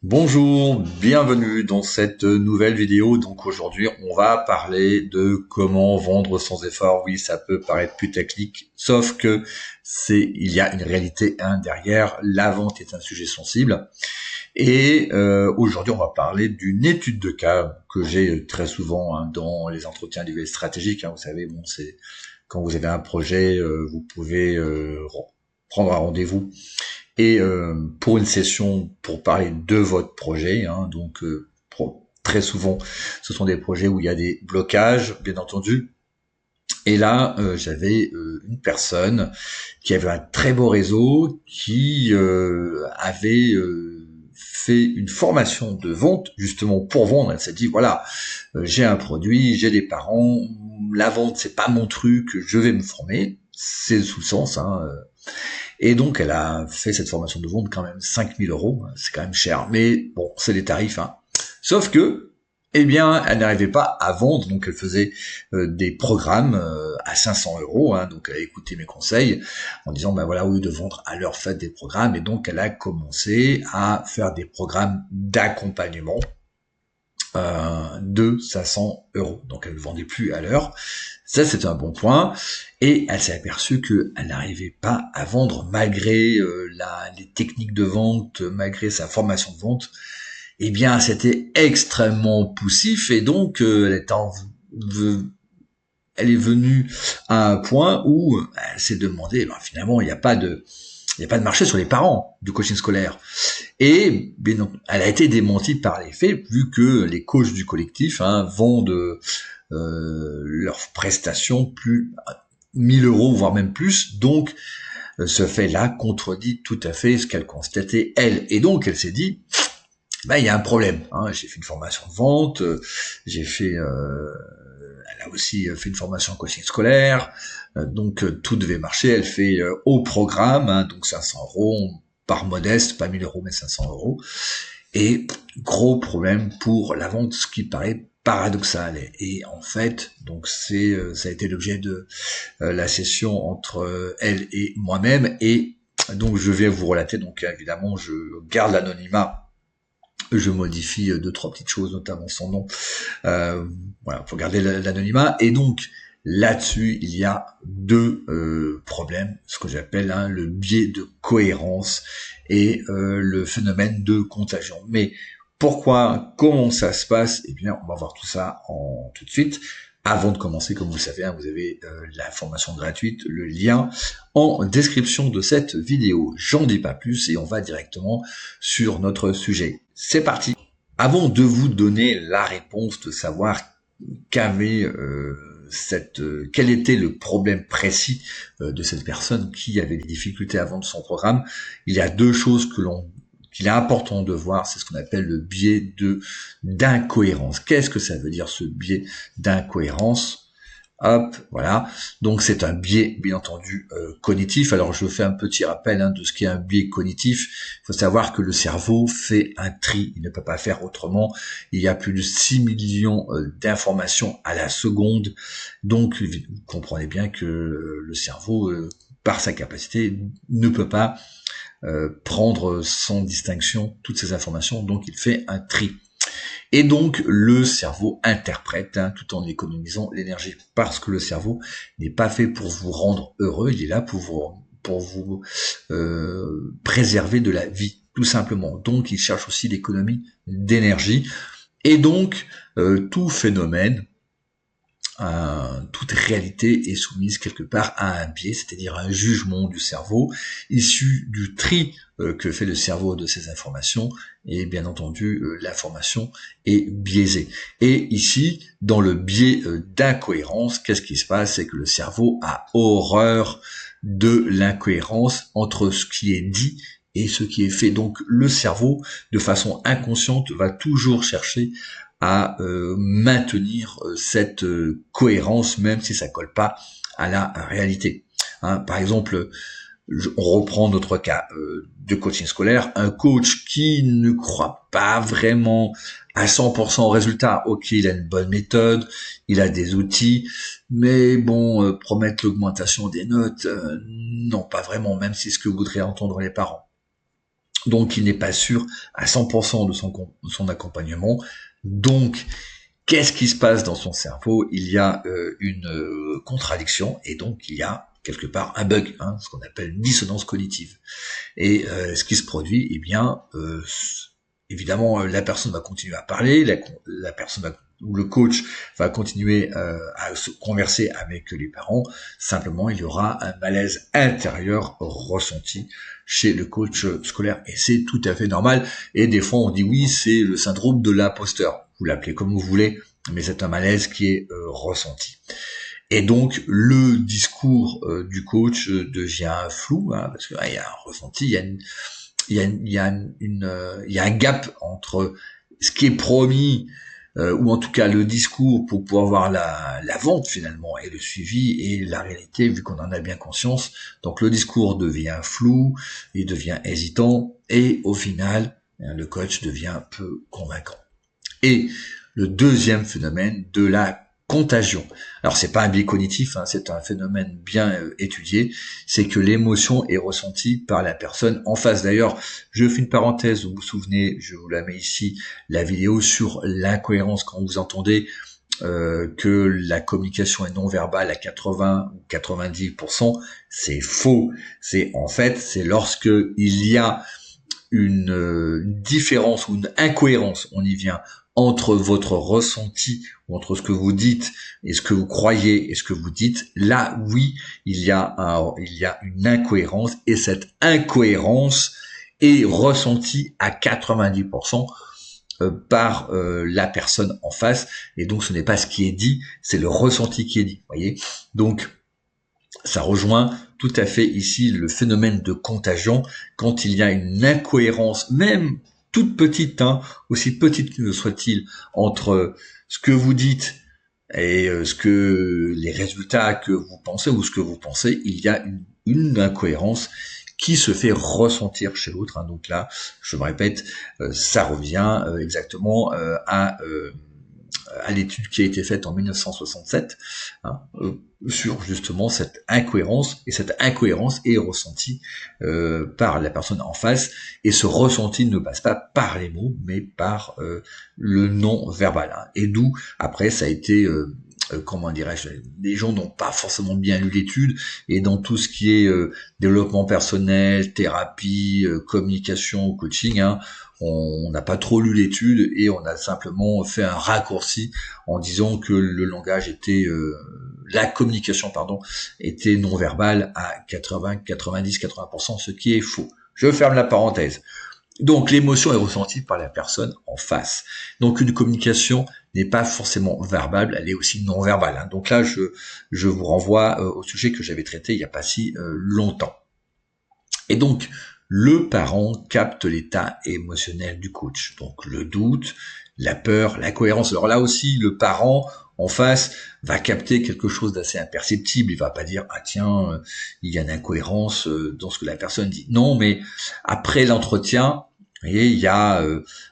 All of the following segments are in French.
Bonjour, bienvenue dans cette nouvelle vidéo. Donc aujourd'hui, on va parler de comment vendre sans effort. Oui, ça peut paraître putaclic, sauf que il y a une réalité derrière. La vente est un sujet sensible. Et aujourd'hui, on va parler d'une étude de cas que j'ai très souvent dans les entretiens individuels stratégiques. Vous savez, bon, c'est quand vous avez un projet, vous pouvez prendre un rendez-vous et pour une session pour parler de votre projet. Donc très souvent, ce sont des projets où il y a des blocages, bien entendu. Et là, j'avais une personne qui avait un très beau réseau, qui avait fait une formation de vente justement pour vendre. Elle s'est dit voilà, j'ai un produit, j'ai des parents, la vente c'est pas mon truc, je vais me former. C'est sous le sens. Et donc, elle a fait cette formation de vente quand même 5 000 €. C'est quand même cher. Mais bon, c'est les tarifs. Sauf que, eh bien, elle n'arrivait pas à vendre. Donc, elle faisait des programmes à 500 €. Donc, elle a écouté mes conseils en disant, ben voilà, au lieu de vendre à l'heure, faites des programmes. Et donc, elle a commencé à faire des programmes d'accompagnement de 500 €. Donc, elle ne vendait plus à l'heure. Ça, c'est un bon point. Et elle s'est aperçue qu'elle n'arrivait pas à vendre malgré les techniques de vente, malgré sa formation de vente. Eh bien, c'était extrêmement poussif et donc elle est venue à un point où elle s'est demandé, finalement, il n'y a pas de marché sur les parents du coaching scolaire. Et bien, elle a été démentie par les faits, vu que les coachs du collectif vendent leurs prestations plus 1 000 €, voire même plus. Donc, ce fait-là contredit tout à fait ce qu'elle constatait, elle. Et donc, elle s'est dit, il y a un problème. J'ai fait une formation de vente, elle a aussi fait une formation en coaching scolaire, donc tout devait marcher. Elle fait au programme, donc 500 €, par modeste, pas 1 000 € mais 500 €. Et gros problème pour la vente, ce qui paraît paradoxal. Et en fait, donc ça a été l'objet de la session entre elle et moi-même. Et donc je vais vous relater. Donc évidemment, je garde l'anonymat. Je modifie 2-3 petites choses, notamment son nom. Voilà, pour garder l'anonymat. Et donc là-dessus, il y a deux problèmes, ce que j'appelle le biais de cohérence et le phénomène de contagion. Mais pourquoi, comment ça se passe? Eh bien, on va voir tout ça tout de suite. Avant de commencer, comme vous le savez, vous avez la formation gratuite, le lien en description de cette vidéo. J'en dis pas plus et on va directement sur notre sujet. C'est parti. Avant de vous donner la réponse, de savoir quel était le problème précis de cette personne qui avait des difficultés à vendre son programme, il y a deux choses qu'il est important de voir, c'est ce qu'on appelle le biais d'incohérence. Qu'est-ce que ça veut dire, ce biais d'incohérence? Hop, voilà. Donc c'est un biais, bien entendu, cognitif. Alors je fais un petit rappel de ce qu'est un biais cognitif. Il faut savoir que le cerveau fait un tri. Il ne peut pas faire autrement. Il y a plus de 6 millions d'informations à la seconde. Donc vous comprenez bien que le cerveau, par sa capacité, ne peut pas prendre sans distinction toutes ces informations. Donc il fait un tri. Et donc, le cerveau interprète tout en économisant l'énergie. Parce que le cerveau n'est pas fait pour vous rendre heureux, il est là pour vous préserver de la vie, tout simplement. Donc, il cherche aussi l'économie d'énergie. Et donc, tout phénomène, toute réalité est soumise quelque part à un biais, c'est-à-dire un jugement du cerveau, issu du tri que fait le cerveau de ces informations, et bien entendu, l'information est biaisée. Et ici, dans le biais d'incohérence, qu'est-ce qui se passe? C'est que le cerveau a horreur de l'incohérence entre ce qui est dit et ce qui est fait. Donc le cerveau, de façon inconsciente, va toujours chercher à maintenir cette cohérence, même si ça colle pas à la réalité. Par exemple, on reprend notre cas de coaching scolaire, un coach qui ne croit pas vraiment à 100% au résultat. Ok, il a une bonne méthode, il a des outils, mais bon, promettre l'augmentation des notes, non, pas vraiment, même si c'est ce que voudraient entendre les parents. Donc, il n'est pas sûr à 100% de son accompagnement. Donc, qu'est-ce qui se passe dans son cerveau? Il y a une contradiction et donc il y a quelque part un bug, ce qu'on appelle une dissonance cognitive. Et ce qui se produit, eh bien, évidemment, la personne va continuer à parler, la personne ou le coach va continuer à se converser avec les parents. Simplement, il y aura un malaise intérieur ressenti chez le coach scolaire. Et c'est tout à fait normal. Et des fois, on dit oui, c'est le syndrome de l'imposteur. Vous l'appelez comme vous voulez, mais c'est un malaise qui est ressenti. Et donc, le discours du coach devient flou, parce qu'il y a un ressenti, il y a un gap entre ce qui est promis, ou en tout cas le discours pour pouvoir voir la vente finalement et le suivi et la réalité vu qu'on en a bien conscience. Donc le discours devient flou, il devient hésitant et au final le coach devient peu convaincant. Et le deuxième phénomène de la contagion. Alors c'est pas un biais cognitif, c'est un phénomène bien étudié, c'est que l'émotion est ressentie par la personne en face. D'ailleurs, je fais une parenthèse, vous vous souvenez, je vous la mets ici, la vidéo sur l'incohérence quand vous entendez que la communication est non verbale à 80 ou 90%, c'est faux. C'est lorsque il y a une différence ou une incohérence, on y vient, entre votre ressenti ou entre ce que vous dites et ce que vous croyez et ce que vous dites, là oui, il y a une incohérence et cette incohérence est ressentie à 90% par la personne en face et donc ce n'est pas ce qui est dit, c'est le ressenti qui est dit, voyez. Donc ça rejoint tout à fait ici le phénomène de contagion quand il y a une incohérence, même toute petite, aussi petite que soit-il, entre ce que vous dites et les résultats que vous pensez ou ce que vous pensez, il y a une incohérence qui se fait ressentir chez l'autre. Donc là, je me répète, ça revient exactement à l'étude qui a été faite en 1967 sur justement cette incohérence, et cette incohérence est ressentie par la personne en face, et ce ressenti ne passe pas par les mots mais par le non-verbal, et d'où après ça a été comment dirais-je, les gens n'ont pas forcément bien lu l'étude, et dans tout ce qui est développement personnel, thérapie, communication, coaching, on n'a pas trop lu l'étude et on a simplement fait un raccourci en disant que le langage était la communication était non verbale à 80, 90, 80%, ce qui est faux. Je ferme la parenthèse. Donc l'émotion est ressentie par la personne en face. Donc une communication n'est pas forcément verbale, elle est aussi non verbale. Donc là, je vous renvoie au sujet que j'avais traité il n'y a pas si longtemps. Et donc, le parent capte l'état émotionnel du coach. Donc le doute, la peur, la cohérence. Alors là aussi, le parent en face va capter quelque chose d'assez imperceptible. Il va pas dire ah tiens, il y a une incohérence dans ce que la personne dit. Non, mais après l'entretien, vous voyez, il y a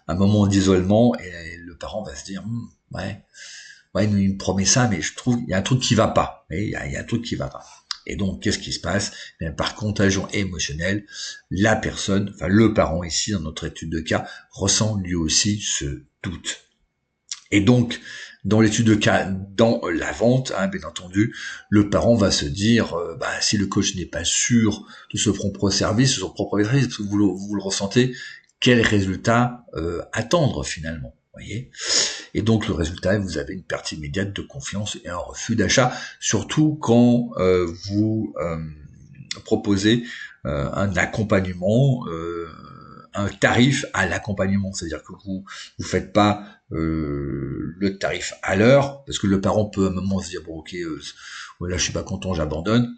un moment d'isolement et le parent va se dire ouais, il me promet ça, mais je trouve il y a un truc qui va pas. Il y a un truc qui va pas. Et donc, qu'est-ce qui se passe? Bien, par contagion émotionnelle, la personne, enfin le parent ici dans notre étude de cas, ressent lui aussi ce doute. Et donc, dans l'étude de cas, dans la vente, bien entendu, le parent va se dire, si le coach n'est pas sûr de son propre service, de son propre service, parce que vous le ressentez, quel résultat attendre finalement, voyez. Et donc le résultat, vous avez une perte immédiate de confiance et un refus d'achat, surtout quand vous proposez un accompagnement, un tarif à l'accompagnement, c'est-à-dire que vous faites pas le tarif à l'heure, parce que le parent peut à un moment se dire bon ok, là je suis pas content, j'abandonne.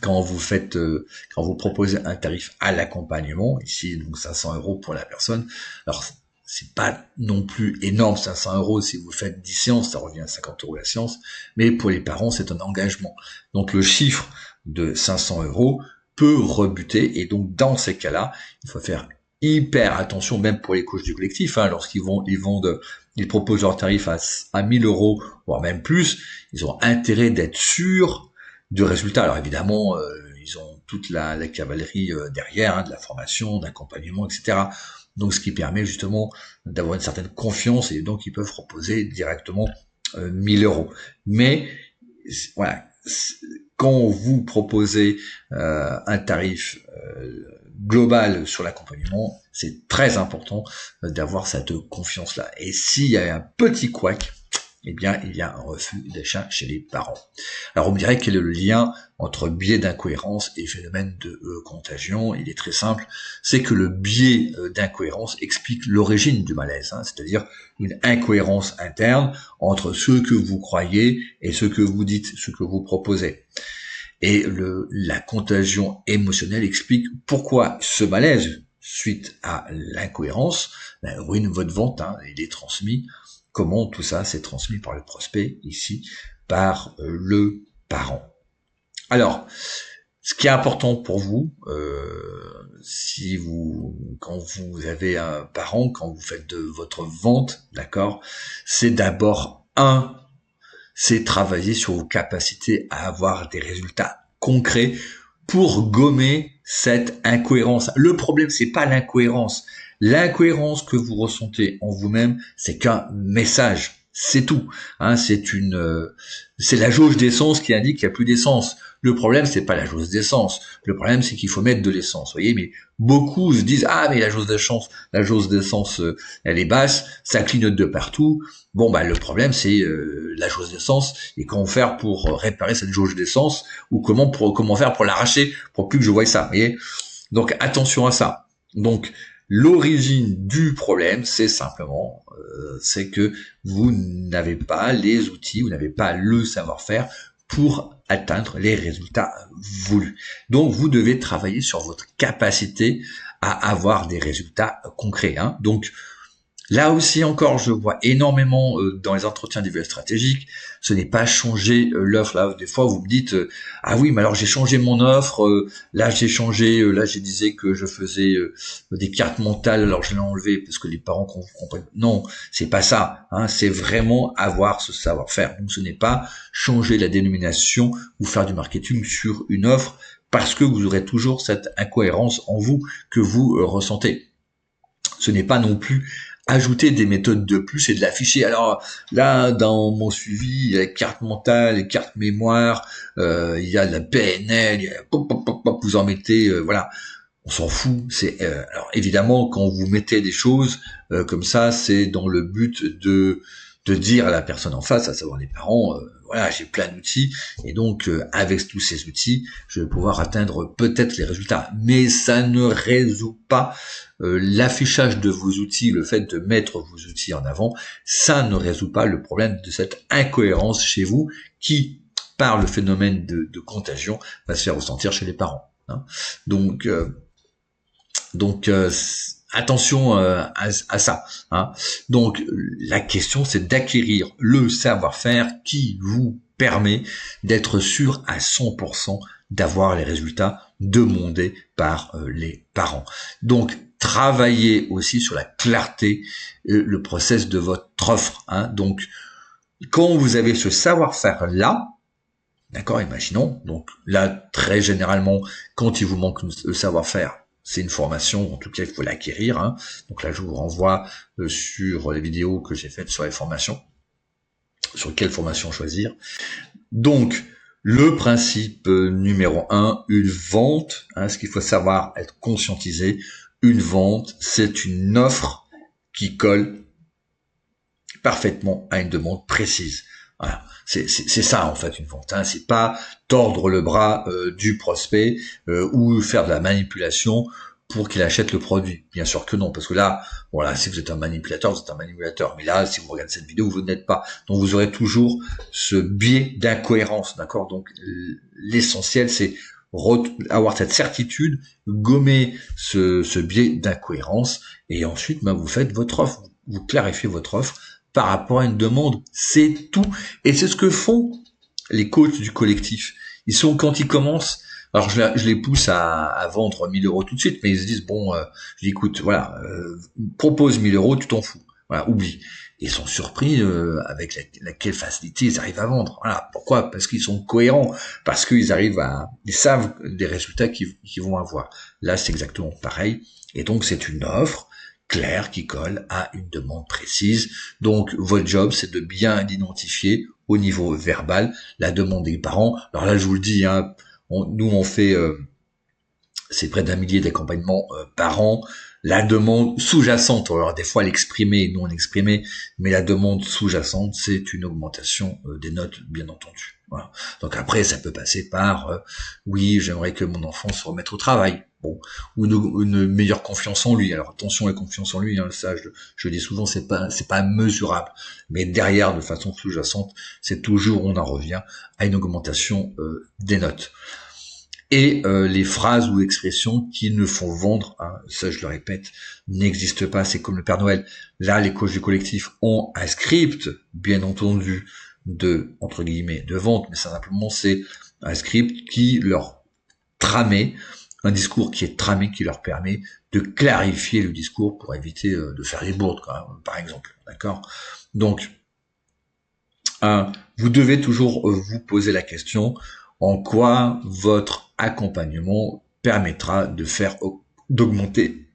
Quand vous proposez un tarif à l'accompagnement, ici donc 500 € pour la personne, alors c'est pas non plus énorme, 500 € si vous faites 10 séances, ça revient à 50 € la séance, mais pour les parents c'est un engagement. Donc le chiffre de 500 € peut rebuter, et donc dans ces cas-là, il faut faire hyper attention, même pour les coachs du collectif, lorsqu'ils ils proposent leur tarif à 1000 €, voire même plus, ils ont intérêt d'être sûrs du résultat. Alors évidemment, ils ont toute la cavalerie derrière, de la formation, d'accompagnement, etc. Donc ce qui permet justement d'avoir une certaine confiance et donc ils peuvent proposer directement 1000 euros. Mais voilà, quand vous proposez un tarif global sur l'accompagnement, c'est très important d'avoir cette confiance-là. Et s'il y a un petit couac, eh bien, il y a un refus d'achat chez les parents. Alors, on me dirait quel est le lien entre biais d'incohérence et phénomène de contagion. Il est très simple, c'est que le biais d'incohérence explique l'origine du malaise, c'est-à-dire une incohérence interne entre ce que vous croyez et ce que vous dites, ce que vous proposez. Et la contagion émotionnelle explique pourquoi ce malaise, suite à l'incohérence, ruine votre vente, il est transmis. Comment tout ça s'est transmis par le prospect, ici, par le parent. Alors, ce qui est important pour vous, quand vous avez un parent, quand vous faites de votre vente, d'accord, c'est d'abord c'est travailler sur vos capacités à avoir des résultats concrets pour gommer cette incohérence. Le problème, c'est pas l'incohérence. L'incohérence que vous ressentez en vous-même, c'est qu'un message. C'est tout. C'est la jauge d'essence qui indique qu'il n'y a plus d'essence. Le problème, c'est pas la jauge d'essence. Le problème, c'est qu'il faut mettre de l'essence. Vous voyez, mais beaucoup se disent mais la jauge d'essence, elle est basse, ça clignote de partout. Bon, le problème, c'est la jauge d'essence. Et comment faire pour réparer cette jauge d'essence, ou comment faire pour l'arracher, pour plus que je voie ça. Vous voyez. Donc attention à ça. Donc l'origine du problème, c'est simplement, c'est que vous n'avez pas les outils, vous n'avez pas le savoir-faire pour atteindre les résultats voulus. Donc, vous devez travailler sur votre capacité à avoir des résultats concrets. Donc, là aussi encore, je vois énormément dans les entretiens d'évaluation stratégique, ce n'est pas changer l'offre. Là, des fois, vous me dites ah oui, mais alors j'ai changé mon offre. Là, j'ai disais que je faisais des cartes mentales, alors je l'ai enlevé parce que les parents comprennent. Non, c'est pas ça. C'est vraiment avoir ce savoir-faire. Donc, ce n'est pas changer la dénomination ou faire du marketing sur une offre parce que vous aurez toujours cette incohérence en vous que vous ressentez. Ce n'est pas non plus ajouter des méthodes de plus et de l'afficher. Alors là, dans mon suivi, il y a les cartes mentales, les cartes mémoire, il y a la PNL, il y a vous en mettez, voilà. On s'en fout. Alors évidemment, quand vous mettez des choses comme ça, c'est dans le but de dire à la personne en face, à savoir les parents, voilà, j'ai plein d'outils, et donc avec tous ces outils, je vais pouvoir atteindre peut-être les résultats. Mais ça ne résout pas l'affichage de vos outils, le fait de mettre vos outils en avant, ça ne résout pas le problème de cette incohérence chez vous qui, par le phénomène de contagion, va se faire ressentir chez les parents. Donc attention à ça. Donc la question, c'est d'acquérir le savoir-faire qui vous permet d'être sûr à 100% d'avoir les résultats demandés par les parents. Donc travaillez aussi sur la clarté, le process de votre offre. Donc quand vous avez ce savoir-faire là, d'accord, imaginons, donc là très généralement quand il vous manque le savoir-faire, c'est une formation, en tout cas il faut l'acquérir. Donc là je vous renvoie sur les vidéos que j'ai faites sur les formations, sur quelle formation choisir. Donc le principe numéro 1, une vente, ce qu'il faut savoir, être conscientisé, une vente, c'est une offre qui colle parfaitement à une demande précise. Voilà, c'est ça en fait une vente. C'est pas tordre le bras du prospect ou faire de la manipulation pour qu'il achète le produit. Bien sûr que non, parce que là, voilà, si vous êtes un manipulateur, vous êtes un manipulateur. Mais là, si vous regardez cette vidéo, vous n'êtes pas. Donc vous aurez toujours ce biais d'incohérence, d'accord. Donc l'essentiel, c'est avoir cette certitude, gommer ce biais d'incohérence, et ensuite, vous faites votre offre, vous clarifiez votre offre par rapport à une demande, c'est tout. Et c'est ce que font les coachs du collectif. Quand ils commencent, alors je les pousse à vendre 1000 euros tout de suite, mais ils se disent, je dis, écoute, voilà, propose 1000 euros, tu t'en fous. Voilà, oublie. Ils sont surpris avec quelle facilité ils arrivent à vendre. Voilà, pourquoi? Parce qu'ils sont cohérents, parce qu'ils ils savent des résultats qu'ils vont avoir. Là, c'est exactement pareil. Et donc, c'est une offre claire qui colle à une demande précise. Donc, votre job, c'est de bien identifier au niveau verbal la demande des parents. Alors là, je vous le dis, hein, nous, on fait... c'est près d'1 millier d'accompagnements par an. La demande sous-jacente, alors des fois l'exprimer, non l'exprimer, mais la demande sous-jacente, c'est une augmentation des notes, bien entendu. Voilà. Donc après, ça peut passer par oui, j'aimerais que mon enfant se remette au travail. Bon, ou une meilleure confiance en lui. Alors attention, la confiance en lui, hein, ça, je dis souvent, c'est pas mesurable. Mais derrière, de façon sous-jacente, c'est toujours, on en revient à une augmentation des notes. Et les phrases ou expressions qui ne font vendre, hein, ça je le répète, n'existent pas, c'est comme le Père Noël. Là, les coachs du collectif ont un script, bien entendu, entre guillemets, de vente, mais ça simplement c'est un script qui leur tramait, un discours qui est tramé, qui leur permet de clarifier le discours pour éviter de faire les bourdes, par exemple, d'accord? Donc, vous devez toujours vous poser la question, en quoi votre accompagnement permettra d'augmenter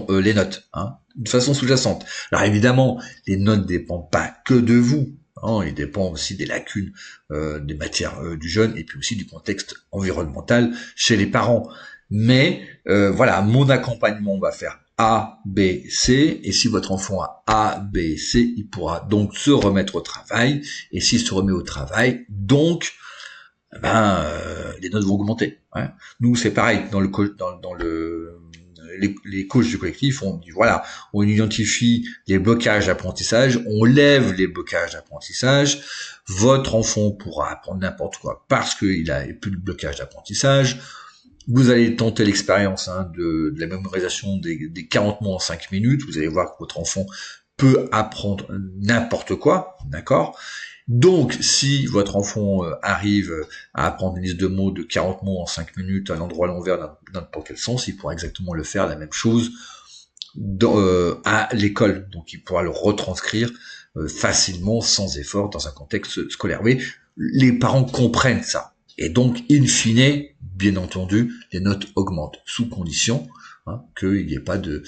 les notes, hein, de façon sous-jacente. Alors évidemment, les notes ne dépendent pas que de vous, hein, ils dépendent aussi des lacunes des matières du jeune et puis aussi du contexte environnemental chez les parents. Mais voilà, mon accompagnement va faire A, B, C, et si votre enfant a A, B, C, il pourra donc se remettre au travail, et s'il se remet au travail, donc les notes vont augmenter. Hein. Nous, c'est pareil, les coachs du collectif, on dit voilà, on identifie les blocages d'apprentissage, on lève les blocages d'apprentissage, votre enfant pourra apprendre n'importe quoi parce qu'il a plus de blocage d'apprentissage. Vous allez tenter l'expérience de la mémorisation des 40 mots en 5 minutes, vous allez voir que votre enfant peut apprendre n'importe quoi, d'accord ? Donc, si votre enfant arrive à apprendre une liste de mots de 40 mots en 5 minutes à l'endroit à l'envers dans n'importe quel sens, il pourra exactement le faire, la même chose à l'école. Donc, il pourra le retranscrire facilement, sans effort, dans un contexte scolaire. Vous voyez, les parents comprennent ça. Et donc, in fine, bien entendu, les notes augmentent, sous condition qu'il n'y ait pas de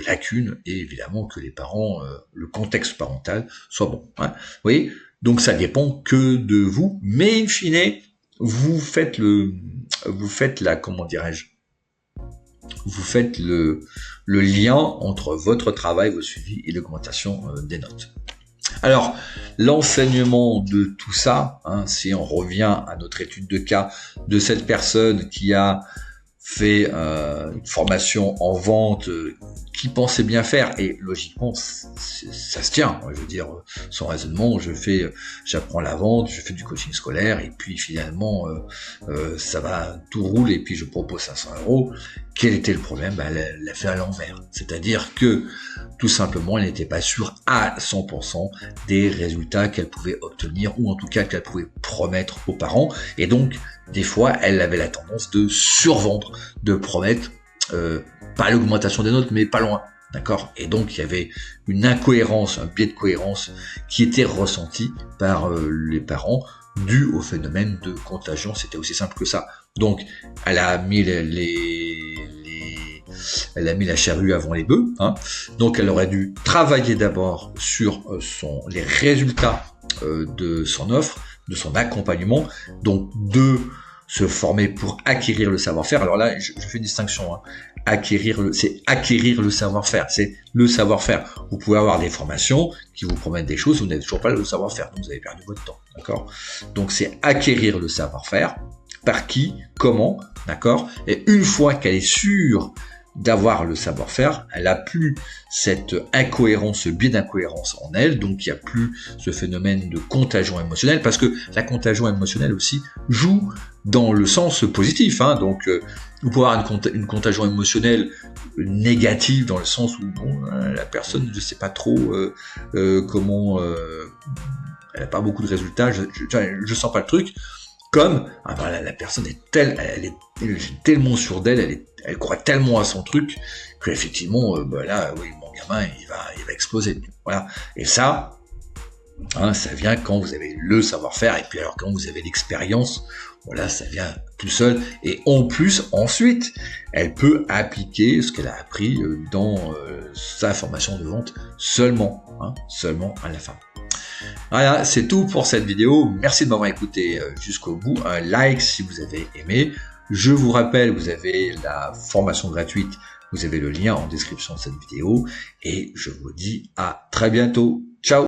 lacunes et évidemment que les parents, le contexte parental soit bon. Hein. Vous voyez, donc ça dépend que de vous, mais in fine, vous faites le lien entre votre travail, vos suivis et l'augmentation des notes. Alors, l'enseignement de tout ça, si on revient à notre étude de cas de cette personne qui a fait une formation en vente qui pensait bien faire, et logiquement ça se tient, je veux dire, son raisonnement, j'apprends la vente, je fais du coaching scolaire, et puis finalement ça va, tout roule, et puis je propose 500 €. Quel était le problème? Elle l'a fait à l'envers, c'est-à-dire que tout simplement elle n'était pas sûre à 100% des résultats qu'elle pouvait obtenir, ou en tout cas qu'elle pouvait promettre aux parents, et donc des fois elle avait la tendance de survendre, de promettre pas l'augmentation des notes, mais pas loin, d'accord? Et donc il y avait une incohérence, un biais de cohérence qui était ressenti par les parents, dû au phénomène de contagion. C'était aussi simple que ça. Donc elle a mis elle a mis la charrue avant les bœufs, donc elle aurait dû travailler d'abord sur les résultats de son offre, de son accompagnement, donc de se former pour acquérir le savoir-faire. Alors là, je fais une distinction. C'est acquérir le savoir-faire. C'est le savoir-faire. Vous pouvez avoir des formations qui vous promettent des choses, vous n'avez toujours pas le savoir-faire, donc vous avez perdu votre temps, d'accord ? Donc c'est acquérir le savoir-faire. Par qui ? Comment ? D'accord ? Et une fois qu'elle est sûre d'avoir le savoir-faire, elle a plus cette incohérence, ce biais d'incohérence en elle, donc il n'y a plus ce phénomène de contagion émotionnelle, parce que la contagion émotionnelle aussi joue dans le sens positif, donc vous pouvez avoir une contagion émotionnelle négative dans le sens où la personne ne sait pas trop comment, elle n'a pas beaucoup de résultats, je sens pas le truc, comme la personne est tellement sûre d'elle, elle croit tellement à son truc qu'effectivement, là, oui, mon gamin, il va exploser. Voilà. Et ça, hein, ça vient quand vous avez le savoir-faire, et puis alors quand vous avez l'expérience, voilà, ça vient tout seul. Et en plus, ensuite, elle peut appliquer ce qu'elle a appris dans sa formation de vente seulement à la fin. Voilà, c'est tout pour cette vidéo. Merci de m'avoir écouté jusqu'au bout. Un like si vous avez aimé. Je vous rappelle, vous avez la formation gratuite. Vous avez le lien en description de cette vidéo. Et je vous dis à très bientôt.